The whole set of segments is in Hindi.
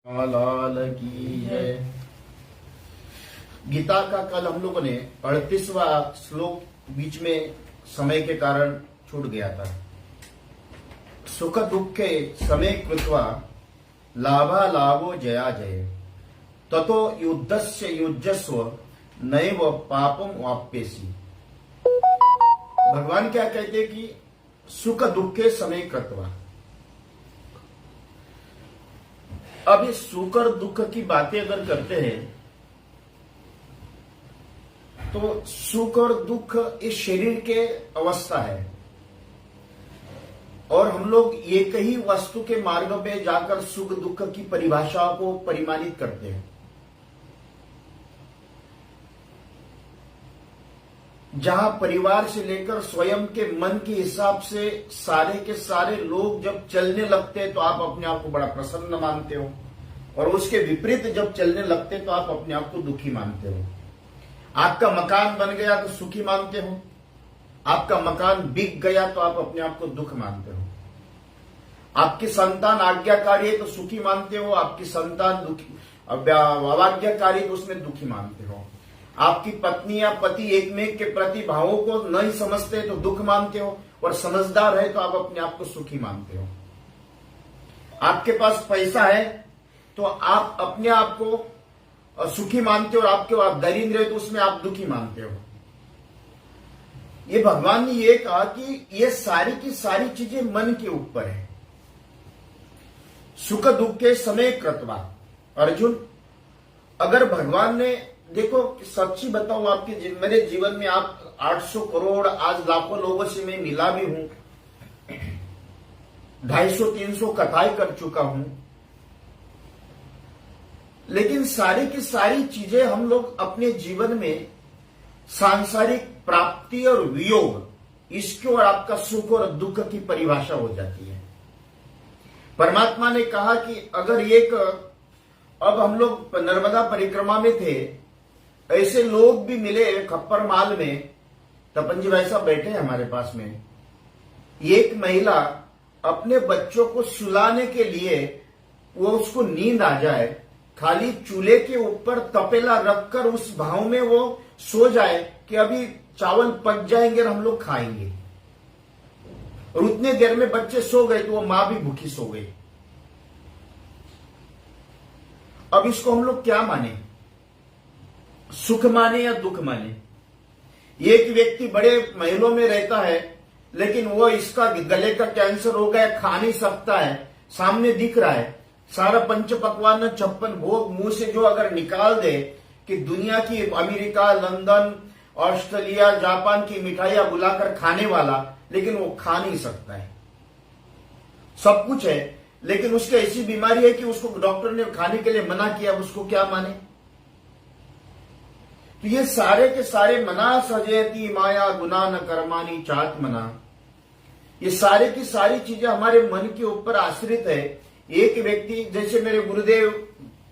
लाल की जय। गीता का कल हम लोगों ने 38वां श्लोक बीच में समय के कारण छूट गया था। सुख दुखे समय कृत्वा लाभा लाभो जया जय ततो युद्धस्य युद्धस्व नैव पापम वाप्यसी। भगवान क्या कहते कि सुख दुखे समय कृत्वा। अब इस सुख और दुख की बातें अगर करते हैं तो सुख और दुख इस शरीर के अवस्था है और हम लोग एक ही वस्तु के मार्ग में जाकर सुख दुख की परिभाषाओं को परिमाणित करते हैं। जहां परिवार से लेकर स्वयं के मन के हिसाब से सारे के सारे लोग जब चलने लगते हैं तो आप अपने आप को बड़ा प्रसन्न मानते हो और उसके विपरीत जब चलने लगते हैं तो आप अपने आप को दुखी मानते हो। आपका मकान बन गया तो सुखी मानते हो, आपका मकान बिक गया तो आप अपने आप को दुख मानते हो। आपकी संतान आज्ञाकारी है तो सुखी मानते हो, आपकी संतान दुखी अवाज्ञाकारी तो उसमें दुखी मानते हो। आपकी पत्नी या पति एक में के प्रति भावों को नहीं समझते तो दुख मानते हो और समझदार है तो आप अपने आप को सुखी मानते हो। आपके पास पैसा है तो आप अपने आप को सुखी मानते हो और आपके पास दरिद्र है तो उसमें आप दुखी मानते हो। ये भगवान ने ये कहा कि ये सारी की सारी चीजें मन के ऊपर है। सुख दुख के समय कृत्वा। अर्जुन, अगर भगवान ने देखो सच्ची बताऊं आपके मेरे जीवन में आप 800 करोड़ आज लाखों लोगों से मैं मिला भी हूं, 250-300 कथाएं कर चुका हूं, लेकिन सारी की सारी चीजें हम लोग अपने जीवन में सांसारिक प्राप्ति और वियोग इसके और आपका सुख और दुख की परिभाषा हो जाती है। परमात्मा ने कहा कि अगर अब हम लोग नर्मदा परिक्रमा में थे, ऐसे लोग भी मिले खप्पर माल में, तपन जी भाई साहब बैठे हैं हमारे पास में। एक महिला अपने बच्चों को सुलाने के लिए वो उसको नींद आ जाए, खाली चूल्हे के ऊपर तपेला रखकर उस भाव में वो सो जाए कि अभी चावल पक जाएंगे और हम लोग खाएंगे, और उतने देर में बच्चे सो गए तो वो मां भी भूखी सो गई। अब इसको हम लोग क्या माने, सुख माने या दुख माने? एक व्यक्ति बड़े महलों में रहता है लेकिन वो इसका गले का कैंसर हो गया, खा नहीं सकता है, सामने दिख रहा है, सारा पंच पकवान 56 भोग मुंह से जो अगर निकाल दे कि दुनिया की अमेरिका, लंदन, ऑस्ट्रेलिया, जापान की मिठाइयां बुलाकर खाने वाला, लेकिन वो खा नहीं सकता है। सब कुछ है लेकिन उसकी ऐसी बीमारी है कि उसको डॉक्टर ने खाने के लिए मना किया, उसको क्या माने? तो ये सारे के सारे मना सजयती माया गुना न कर्मानी चात्मना, ये सारे की सारी चीजें हमारे मन के ऊपर आश्रित है। एक व्यक्ति जैसे मेरे गुरुदेव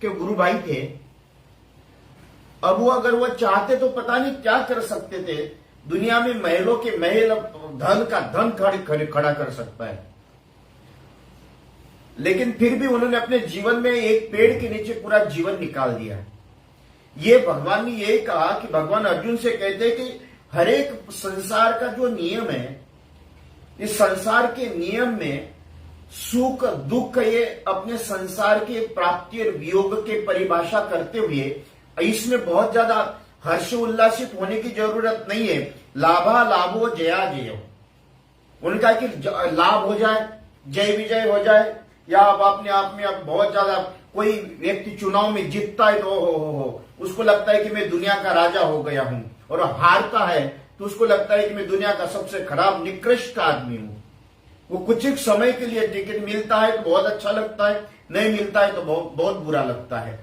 के गुरु भाई थे, अब वो अगर वो चाहते तो पता नहीं क्या कर सकते थे। दुनिया में महलों के महल, धन का धन खड़ा कर सकता है, लेकिन फिर भी उन्होंने अपने जीवन में एक पेड़ के नीचे पूरा जीवन निकाल दिया। ये भगवान ने यही कहा कि भगवान अर्जुन से कहते हैं कि हर एक संसार का जो नियम है, इस संसार के नियम में सुख दुख ये अपने संसार के प्राप्ति और वियोग के परिभाषा करते हुए इसमें बहुत ज्यादा हर्ष उल्लासित होने की जरूरत नहीं है। लाभा लाभो जया जयो, उनका कि लाभ हो जाए, जय विजय हो जाए, या आप अपने आप में अब बहुत ज्यादा कोई व्यक्ति चुनाव में जीतता है तो हो उसको लगता है कि मैं दुनिया का राजा हो गया हूं, और हारता है तो उसको लगता है कि मैं दुनिया का सबसे खराब निकृष्ट आदमी हूं। वो कुछ एक समय के लिए टिकट मिलता है तो बहुत अच्छा लगता है, नहीं मिलता है तो बहुत बुरा लगता है।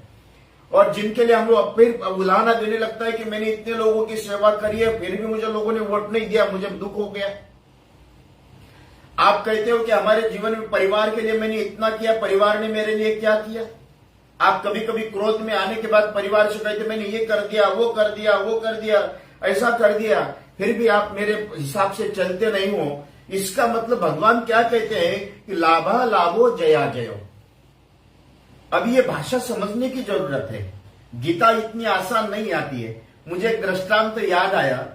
और जिनके लिए हम लोग फिर उलाहना देने लगता है कि मैंने इतने लोगों की सेवा करी है फिर भी मुझे लोगों ने वोट नहीं दिया, मुझे दुख हो गया। आप कहते हो कि हमारे जीवन में परिवार के लिए मैंने इतना किया, परिवार ने मेरे लिए क्या किया? आप कभी कभी क्रोध में आने के बाद परिवार से कहते मैंने ये कर दिया, वो कर दिया, वो कर दिया, ऐसा कर दिया, फिर भी आप मेरे हिसाब से चलते नहीं हो। इसका मतलब भगवान क्या कहते हैं कि लाभा लाभो जया जयो। अब ये भाषा समझने की जरूरत है। गीता इतनी आसान नहीं आती है। मुझे एक दृष्टांत तो याद आया।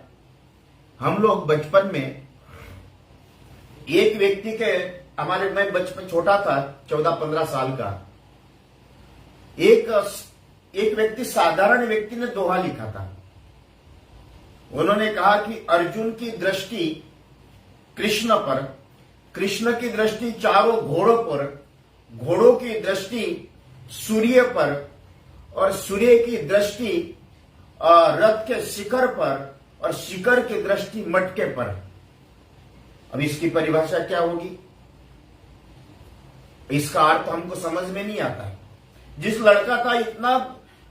हम लोग बचपन में एक व्यक्ति के, मैं बचपन छोटा था, 14-15 साल का, एक व्यक्ति, साधारण व्यक्ति ने दोहा लिखा था। उन्होंने कहा कि अर्जुन की दृष्टि कृष्ण पर, कृष्ण की दृष्टि चारों घोड़ों पर, घोड़ों की दृष्टि सूर्य पर, और सूर्य की दृष्टि रथ के शिखर पर, और शिखर की दृष्टि मटके पर। अब इसकी परिभाषा क्या होगी? इसका अर्थ हमको समझ में नहीं आता है। जिस लड़का का इतना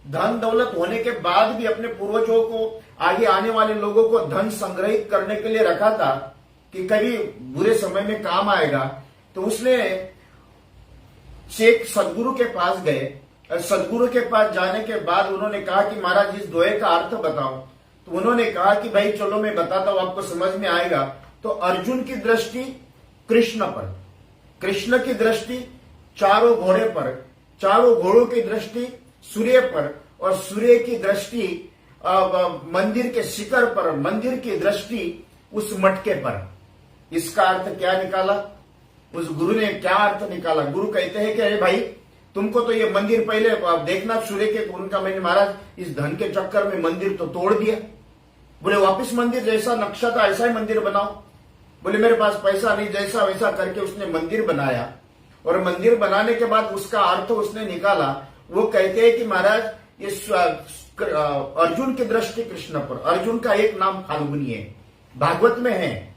धन दौलत होने के बाद भी अपने पूर्वजों को, आगे आने वाले लोगों को धन संग्रहित करने के लिए रखा था कि कभी बुरे समय में काम आएगा, तो उसने एक सदगुरु के पास गए। सदगुरु के पास जाने के बाद उन्होंने कहा कि महाराज इस दोहे का अर्थ बताओ। तो उन्होंने कहा कि भाई चलो मैं बताता हूं, आपको समझ में आएगा। तो अर्जुन की दृष्टि कृष्ण पर, कृष्ण की दृष्टि चारों घोड़े पर, चारों घोड़ों की दृष्टि सूर्य पर, और सूर्य की दृष्टि मंदिर के शिखर पर, मंदिर की दृष्टि उस मटके पर। इसका अर्थ क्या निकाला? उस गुरु ने क्या अर्थ निकाला? गुरु कहते हैं कि अरे भाई तुमको तो ये मंदिर पहले देखना सूर्य के, उनका मैंने महाराज इस धन के चक्कर में मंदिर तो तोड़ दिया। बोले वापिस मंदिर जैसा नक्शा था ऐसा ही मंदिर बनाओ। बोले मेरे पास पैसा नहीं, जैसा वैसा करके उसने मंदिर बनाया। और मंदिर बनाने के बाद उसका अर्थ उसने निकाला। वो कहते हैं कि महाराज इस अर्जुन की दृष्टि कृष्ण पर, अर्जुन का एक नाम फाल्गुनी है, भागवत में है।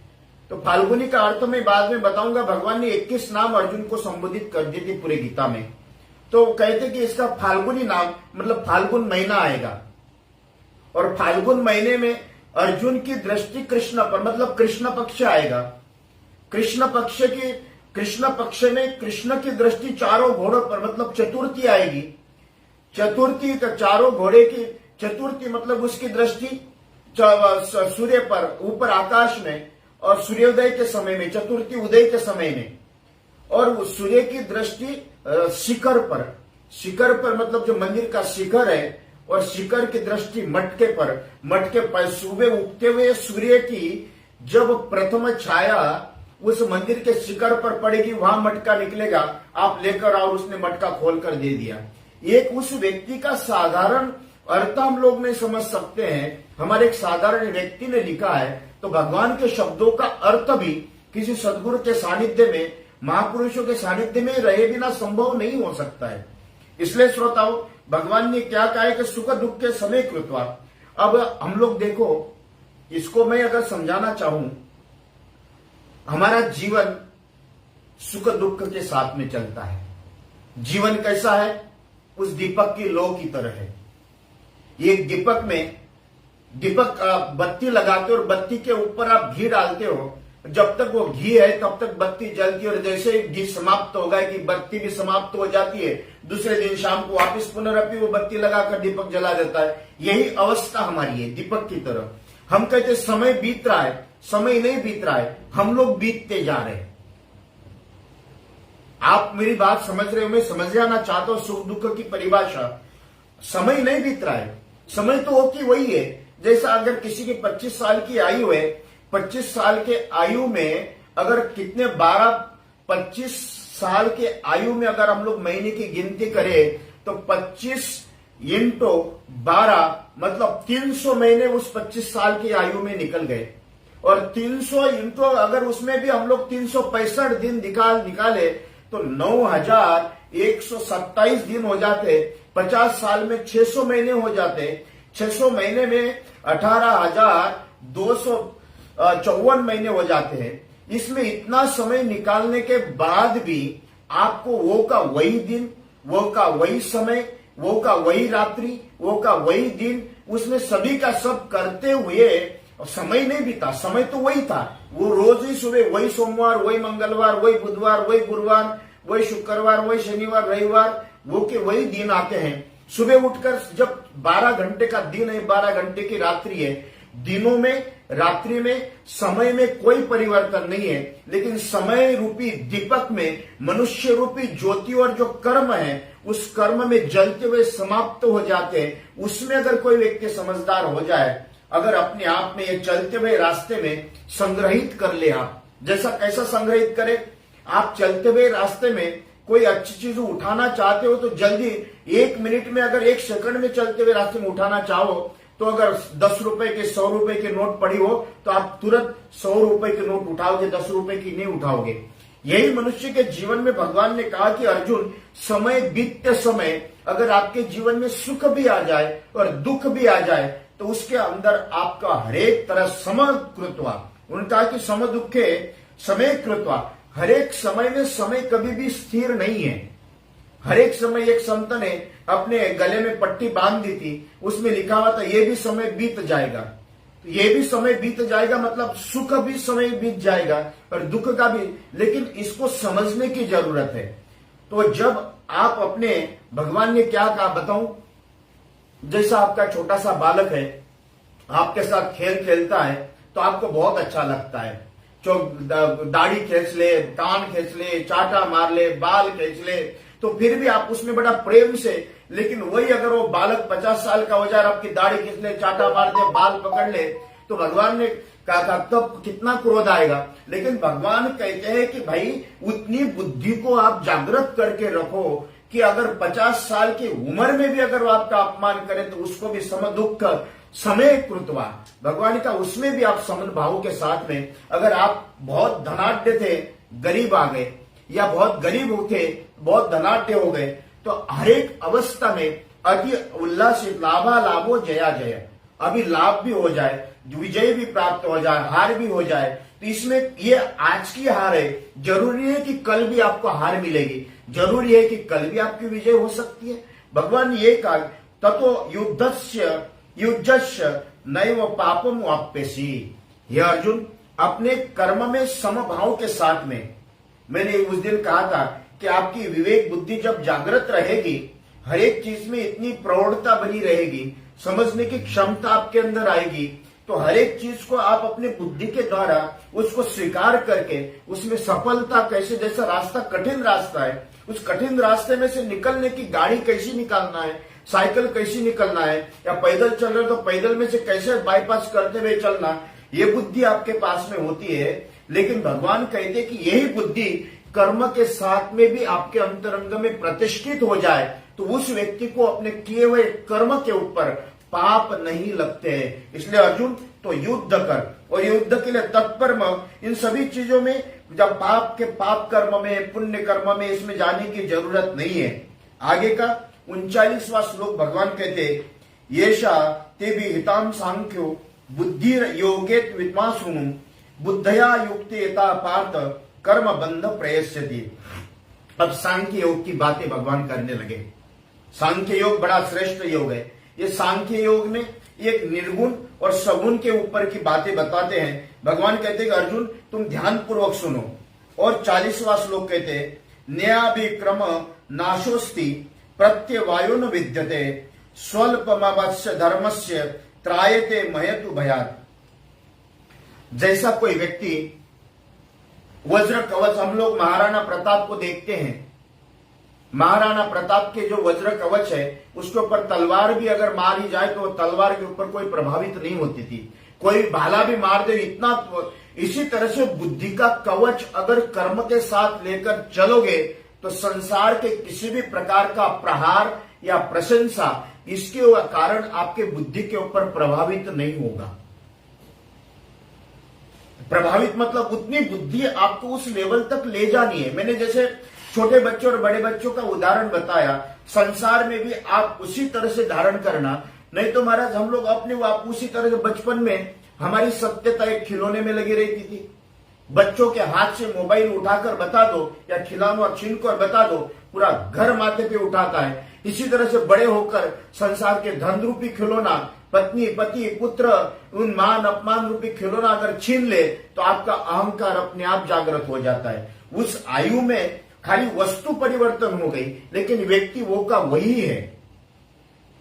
तो फाल्गुनी का अर्थ मैं बाद में बताऊंगा। भगवान ने 21 नाम अर्जुन को संबोधित कर दी थी पूरे गीता में। तो कहते कि इसका फाल्गुनी नाम मतलब फाल्गुन महीना आएगा, और फाल्गुन महीने में अर्जुन की दृष्टि कृष्ण पर, मतलब कृष्ण पक्ष आएगा। कृष्ण पक्ष में कृष्ण की दृष्टि चारों घोड़ों पर, मतलब चतुर्थी आएगी। चतुर्थी का चारों घोड़े की चतुर्थी मतलब उसकी दृष्टि सूर्य पर, ऊपर आकाश में, और सूर्योदय के समय में, चतुर्थी उदय के समय में। और सूर्य की दृष्टि शिखर पर मतलब जो मंदिर का शिखर है, और शिखर की दृष्टि मटके पर सुबह उगते हुए सूर्य की जब प्रथम छाया उस मंदिर के शिखर पर पड़ेगी, वहां मटका निकलेगा, आप लेकर आओ। उसने मटका खोलकर दे दिया। एक उस व्यक्ति का साधारण अर्थ हम लोग नहीं समझ सकते हैं, हमारे एक साधारण व्यक्ति ने लिखा है। तो भगवान के शब्दों का अर्थ भी किसी सदगुरु के सानिध्य में, महापुरुषों के सानिध्य में रहे बिना संभव नहीं हो सकता है। इसलिए श्रोताओं, भगवान ने क्या कहा है कि सुख दुख के समय कृत्वा। अब हम लोग देखो, इसको मैं अगर समझाना चाहूं, हमारा जीवन सुख दुख के साथ में चलता है। जीवन कैसा है? उस दीपक की लौ की तरह है। एक दीपक बत्ती लगाते हो और बत्ती के ऊपर आप घी डालते हो। जब तक वो घी है तब तक बत्ती जलती है, और जैसे ही घी समाप्त होगा कि बत्ती भी समाप्त हो जाती है, दूसरे दिन शाम को वापस पुनरअपि वो बत्ती लगाकर दीपक जला देता है। यही अवस्था हमारी है दीपक की तरह। हम कहते समय बीत रहा है, समय नहीं बीत रहा है, हम लोग बीतते जा रहे हैं। आप मेरी बात समझ रहे हो? मैं समझ जाना चाहता हूं सुख दुख की परिभाषा। समय नहीं बीत रहा है, समय तो होती वही है। जैसा अगर किसी की 25 साल की आयु है, 25 साल के आयु में अगर कितने 25 साल के आयु में अगर हम लोग महीने की गिनती करें तो 25 इंटू 12 मतलब 300 महीने उस 25 साल की आयु में निकल गए। और 300 इंटू अगर उसमें भी हम लोग 365 दिन निकाले तो 9127 दिन हो जाते। 50 साल में 600 महीने हो जाते। 600 महीने में 18,254 महीने हो जाते हैं। इसमें इतना समय निकालने के बाद भी आपको वो का वही दिन, वो का वही समय, वो का वही रात्रि, वो का वही दिन, उसमें सभी का सब करते हुए समय नहीं बीता। समय तो वही था, वो रोज ही सुबह वही सोमवार, वही मंगलवार, वही बुधवार, वही गुरुवार, वही शुक्रवार, वही शनिवार, रविवार, वो के वही दिन आते हैं। सुबह उठकर जब 12 घंटे का दिन है, 12 घंटे की रात्रि है, दिनों में रात्रि में समय में कोई परिवर्तन नहीं है, लेकिन समय रूपी दीपक में मनुष्य रूपी ज्योति और जो कर्म है उस कर्म में जलते हुए समाप्त हो जाते हैं। उसमें अगर कोई व्यक्ति समझदार हो जाए, अगर अपने आप में ये चलते हुए रास्ते में संग्रहित कर ले, आप जैसा कैसा संग्रहित करें, आप चलते हुए रास्ते में कोई अच्छी चीज उठाना चाहते हो तो जल्दी 1 मिनट में, अगर 1 सेकंड में चलते हुए रास्ते में उठाना चाहो तो अगर 10 रुपए के 100 रुपए की नोट पड़ी हो तो आप तुरंत 100 रुपए की नोट उठाओगे, 10 रुपए की नहीं उठाओगे। यही मनुष्य के जीवन में भगवान ने कहा कि अर्जुन, समय बीतते समय अगर आपके जीवन में सुख भी आ जाए और दुख भी आ जाए तो उसके अंदर आपका हरेक तरह समकृत्वा, उन्होंने कहा कि सम दुखे समय कृत्वा, हरेक समय में समय कभी भी स्थिर नहीं है। हरेक समय, एक संत ने अपने गले में पट्टी बांध दी थी, उसमें लिखा हुआ था ये भी समय बीत जाएगा। तो ये भी समय बीत जाएगा मतलब सुख भी समय बीत जाएगा और दुख का भी, लेकिन इसको समझने की जरूरत है। तो जब आप अपने, भगवान ने क्या कहा बताऊं, जैसा आपका छोटा सा बालक है, आपके साथ खेल खेलता है तो आपको बहुत अच्छा लगता है, दाढ़ी खींच ले, कान खींच ले, चाटा मार ले, बाल खींच ले, तो फिर भी आप उसमें बड़ा प्रेम से, लेकिन वही अगर वो बालक 50 साल का हो जाए, आपकी दाढ़ी खींच ले, चाटा मार दे, बाल पकड़ ले, तो भगवान ने कहा था तब कितना क्रोध आएगा। लेकिन भगवान कहते हैं कि भाई उतनी बुद्धि को आप जागृत करके रखो कि अगर 50 साल की उम्र में भी अगर वो आपका अपमान करे तो उसको भी सम दुख समय कृतवा, भगवान का उसमें भी आप समन भाव के साथ में, अगर आप बहुत धनाढ्य थे, गरीब आ गए, या बहुत गरीब थे, बहुत धनाढ्य हो गए, तो हर एक अवस्था में अति उल्लासित, लाभा लाभो जया जय, अभी लाभ भी हो जाए, विजय भी प्राप्त हो जाए, हार भी हो जाए, तो इसमें ये आज की हार है, जरूरी है कि कल भी आपको हार मिलेगी, जरूरी है कि कल भी आपकी विजय हो सकती है। भगवान ये कहा ततो युद्धस्य नैव पापम वाप्यसी, हे अर्जुन अपने कर्म में समभाव के साथ में, मैंने उस दिन कहा था कि आपकी विवेक बुद्धि जब जागृत रहेगी, हर एक चीज में इतनी प्रौढ़ता बनी रहेगी, समझने की क्षमता आपके अंदर आएगी, तो हर एक चीज को आप अपने बुद्धि के द्वारा उसको स्वीकार करके उसमें सफलता कैसे, जैसा रास्ता कठिन रास्ता है, उस कठिन रास्ते में से निकलने की गाड़ी कैसी निकालना है, साइकिल कैसी निकलना है, या पैदल चल रहे तो पैदल में से कैसे बाईपास करते हुए चलना, ये बुद्धि आपके पास में होती है। लेकिन भगवान कहते कि यही बुद्धि कर्म के साथ में भी आपके अंतरंग में प्रतिष्ठित हो जाए तो उस व्यक्ति को अपने किए हुए कर्म के ऊपर पाप नहीं लगते हैं। इसलिए अर्जुन तो युद्ध कर, और युद्ध के लिए तत्पर इन सभी चीजों में, जब पाप कर्म में, पुण्य कर्म में, इसमें जाने की जरूरत नहीं है। आगे का 39वां श्लोक भगवान कहते येषा ते भी हिताम सांख्यो बुद्धि योगे विद्वांसुनु बुद्धया युक्तेता पार्थ कर्म बंध प्रयस्यति। अब सांख्य योग की बातें भगवान करने लगे। सांख्य योग बड़ा श्रेष्ठ योग है। ये सांख्य योग में एक निर्गुण और सगुण के ऊपर की बातें बताते हैं। भगवान कहते हैं कि अर्जुन तुम ध्यान पूर्वक सुनो। और 40वां श्लोक कहते हैं न्याभिक्रम नाशोस्ति प्रत्यवायो न विद्यते स्वल्पमवस्य धर्मस्य त्रायते महतु भयात्। जैसा कोई व्यक्ति वज्र कवच, हम लोग महाराणा प्रताप को देखते हैं, महाराणा प्रताप के जो वज्र कवच है उसके ऊपर तलवार भी अगर मारी जाए तो तलवार के ऊपर कोई प्रभावित नहीं होती थी, कोई भाला भी मार दे इतना। इसी तरह से बुद्धि का कवच अगर कर्म के साथ लेकर चलोगे तो संसार के किसी भी प्रकार का प्रहार या प्रशंसा इसके कारण आपके बुद्धि के ऊपर प्रभावित नहीं होगा। प्रभावित मतलब उतनी बुद्धि आपको उस लेवल तक ले जानी है। मैंने जैसे छोटे बच्चों और बड़े बच्चों का उदाहरण बताया, संसार में भी आप उसी तरह से धारण करना। नहीं तो महाराज हम लोग अपने आप उसी तरह से, बचपन में हमारी सत्यता एक खिलौने में लगी रहती थी। बच्चों के हाथ से मोबाइल उठाकर बता दो या खिलौना छीन कर बता दो, पूरा घर माथे पे उठाता है। इसी तरह से बड़े होकर संसार के धन रूपी खिलौना, पत्नी पति पुत्र, उन मान अपमान रूपी खिलौना अगर छीन ले तो आपका अहंकार अपने आप जागृत हो जाता है। उस आयु में खाली वस्तु परिवर्तन हो गई लेकिन व्यक्ति वो का वही है।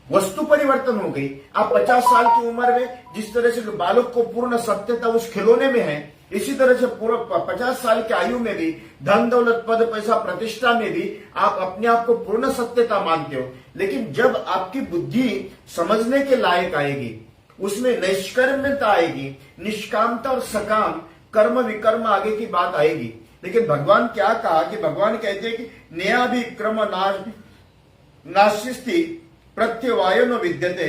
वस्तु परिवर्तन हो गई। आप 50 साल की उम्र में जिस तरह से बालक को पूर्ण सत्यता उस खिलौने में है, इसी तरह से पूरा 50 साल की आयु में भी धन दौलत पद पैसा प्रतिष्ठा में भी आप अपने आप को पूर्ण सत्यता मानते हो, लेकिन जब आपकी बुद्धि समझने के लायक आएगी, उसमें निष्कर्मता आएगी, निष्कामता और सकाम कर्म विकर्म आगे की बात आएगी। लेकिन भगवान क्या कहा कि भगवान कहते हैं कि न्याभिक्रम नास्ति प्रत्यवायो न विद्यते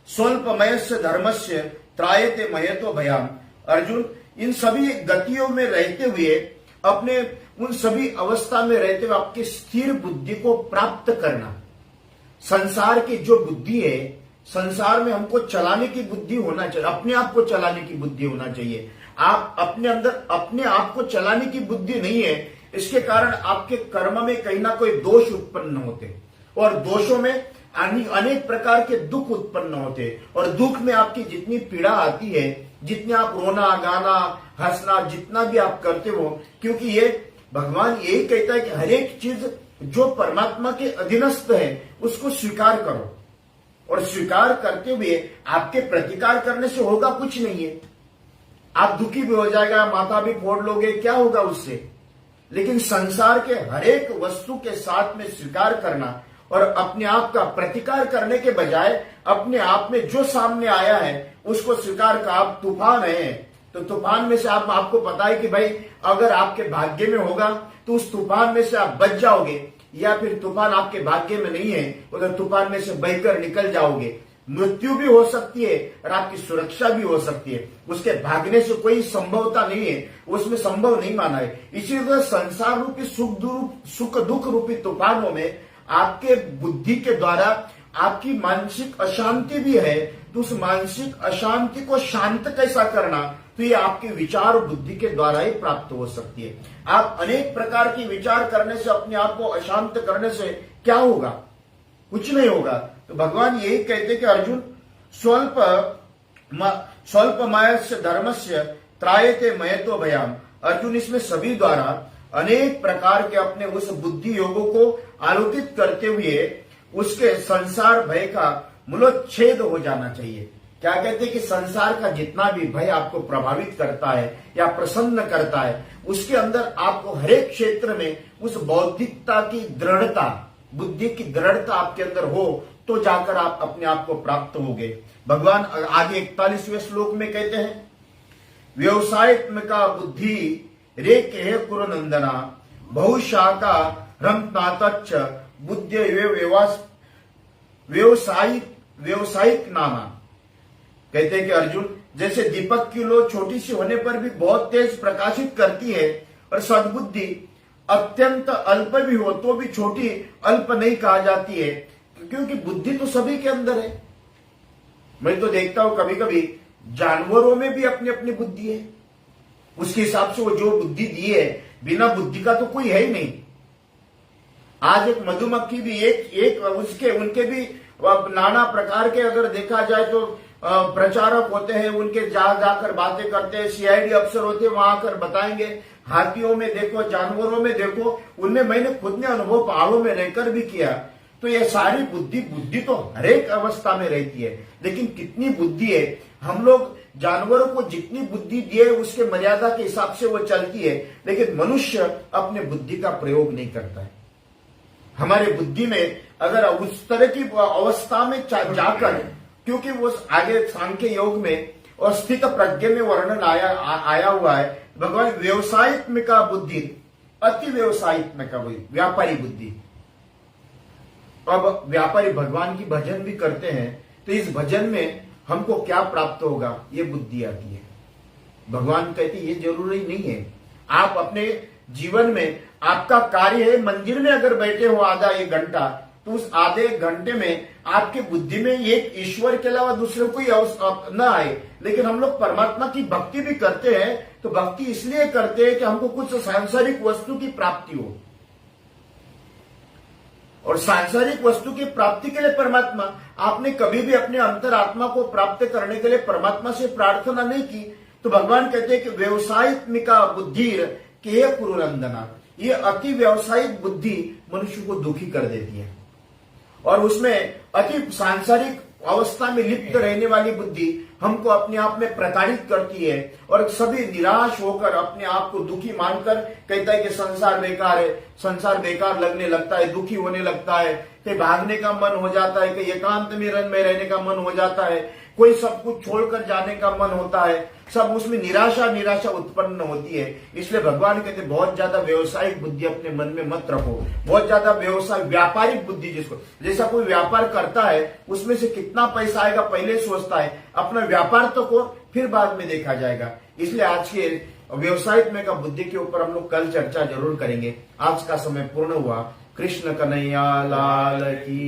स्वल्पमयस्य धर्मस्य त्रायते मयतो भयाम। अर्जुन, इन सभी गतियों में रहते हुए, अपने उन सभी अवस्था में रहते हुए आपकी स्थिर बुद्धि को प्राप्त करना। संसार की जो बुद्धि है, संसार में हमको चलाने की बुद्धि होना चाहिए, अपने आप को चलाने की बुद्धि होना चाहिए। आप अपने अंदर अपने आप को चलाने की बुद्धि नहीं है, इसके कारण आपके कर्म में कहीं ना कोई दोष उत्पन्न होते और दोषों में अनेक प्रकार के दुख उत्पन्न होते और दुख में आपकी जितनी पीड़ा आती है, जितने आप रोना गाना हंसना जितना भी आप करते हो, क्योंकि ये भगवान यही कहता है कि हर एक चीज जो परमात्मा के अधीनस्थ है उसको स्वीकार करो, और स्वीकार करते हुए आपके प्रतिकार करने से होगा कुछ नहीं है। आप दुखी भी हो जाएगा, माथा भी फोड़ लोगे, क्या होगा उससे। लेकिन संसार के हर एक वस्तु के साथ में स्वीकार करना और अपने आप का प्रतिकार करने के बजाय अपने आप में जो सामने आया है उसको स्वीकार का। आप तूफान है तो तूफान में से आपको पता है कि भाई अगर आपके भाग्य में होगा तो उस तूफान में से आप बच जाओगे, या फिर तूफान आपके भाग्य में नहीं है उधर तूफान में से बहकर निकल जाओगे। मृत्यु भी हो सकती है और आपकी सुरक्षा भी हो सकती है, उसके भागने से कोई संभवता नहीं है, उसमें संभव नहीं माना है। इसी तरह संसार रूपी सुख दुख रूपी तूफानों में आपके बुद्धि के द्वारा आपकी मानसिक अशांति भी है, तो उस मानसिक अशांति को शांत कैसा करना, तो ये आपके विचार और बुद्धि के द्वारा ही प्राप्त हो सकती है। आप अनेक प्रकार की विचार करने से अपने आप को अशांत करने से क्या होगा, कुछ नहीं होगा। तो भगवान यही कहते कि अर्जुन, स्वल्पमयस्य धर्मस्य त्रायते मयतो भयाम। अर्जुन, इसमें सभी द्वारा अनेक प्रकार के अपने उस बुद्धि योगों को आलोकित करते हुए उसके संसार भय का मूलोच्छेद हो जाना चाहिए। क्या कहते हैं कि संसार का जितना भी भय आपको प्रभावित करता है या प्रसन्न करता है, उसके अंदर आपको हरेक क्षेत्र में उस बौद्धिकता की दृढ़ता, बुद्धि की दृढ़ता आपके अंदर हो तो जाकर आप अपने आप को प्राप्त होगे। भगवान आगे 41वें श्लोक में कहते हैं, व्यवसायत्मका बुद्धि रे के कुरु नंदना बहुशाखा रमतातच्च बुद्धि व्यवसायिक नाना। कहते हैं कि अर्जुन, जैसे दीपक की लो छोटी सी होने पर भी बहुत तेज प्रकाशित करती है, और सद्बुद्धि अत्यंत अल्प भी हो तो भी छोटी अल्प नहीं कहा जाती है, क्योंकि बुद्धि तो सभी के अंदर है। मैं तो देखता हूं कभी कभी जानवरों में भी अपनी अपनी बुद्धि है, उसके हिसाब से वो जो बुद्धि दी है, बिना बुद्धि का तो कोई है ही नहीं। आज एक मधुमक्खी भी उनके भी नाना प्रकार के अगर देखा जाए तो प्रचारक होते हैं, उनके जाकर बातें करते हैं, सीआईडी अफसर होते हैं, वहां आकर बताएंगे। हाथियों में देखो, जानवरों में देखो, उनमें मैंने खुद ने अनुभव पहाड़ों में रहकर भी किया। तो ये सारी बुद्धि तो हरेक अवस्था में रहती है, लेकिन कितनी बुद्धि है। हम लोग जानवरों को जितनी बुद्धि दिए उसके मर्यादा के हिसाब से वो चलती है, लेकिन मनुष्य अपने बुद्धि का प्रयोग नहीं करता है। हमारे बुद्धि में अगर उस तरह की अवस्था में जाकर, क्योंकि वो आगे सांख्य योग में और स्थित प्रज्ञ में वर्णन आया हुआ है, भगवान व्यवसायित्मिका बुद्धि, अति व्यवसायित्मिका बुद्धि, व्यापारी बुद्धि। अब व्यापारी भगवान की भजन भी करते हैं, तो इस भजन में हमको क्या प्राप्त होगा, ये बुद्धि आती है। भगवान कहते ये जरूरी नहीं है। आप अपने जीवन में, आपका कार्य है मंदिर में अगर बैठे हो आधा एक घंटा, तो उस आधे घंटे में आपकी बुद्धि में एक ईश्वर के अलावा दूसरे कोई न आए। लेकिन हम लोग परमात्मा की भक्ति भी करते हैं, तो भक्ति इसलिए करते हैं कि हमको कुछ सांसारिक वस्तु की प्राप्ति हो, और सांसारिक वस्तु की प्राप्ति के लिए परमात्मा, आपने कभी भी अपने अंतरात्मा को प्राप्त करने के लिए परमात्मा से प्रार्थना नहीं की। तो भगवान कहते हैं कि व्यवसायित्मिका बुद्धि के कुरुनंदना, ये अति व्यवसायिक बुद्धि मनुष्य को दुखी कर देती है, और उसमें अति सांसारिक अवस्था में लिप्त रहने वाली बुद्धि हमको अपने आप में प्रताड़ित करती है और सभी निराश होकर अपने आप को दुखी मानकर कहता है कि संसार बेकार है, संसार बेकार लगने लगता है, दुखी होने लगता है, कि भागने का मन हो जाता है, कि एकांत में रहने का मन हो जाता है, कोई सब कुछ छोड़कर जाने का मन होता है, सब उसमें निराशा उत्पन्न होती है। इसलिए भगवान कहते बहुत ज्यादा व्यवसायिक बुद्धि अपने मन में मत रखो, बहुत ज्यादा व्यवसाय व्यापारिक बुद्धि, जिसको जैसा कोई व्यापार करता है उसमें से कितना पैसा आएगा पहले सोचता है, अपना व्यापार तो को फिर बाद में देखा जाएगा। इसलिए आज के व्यवसायिक का बुद्धि के ऊपर हम लोग कल चर्चा जरूर करेंगे। आज का समय पूर्ण हुआ। कृष्ण कन्हैया लाल की।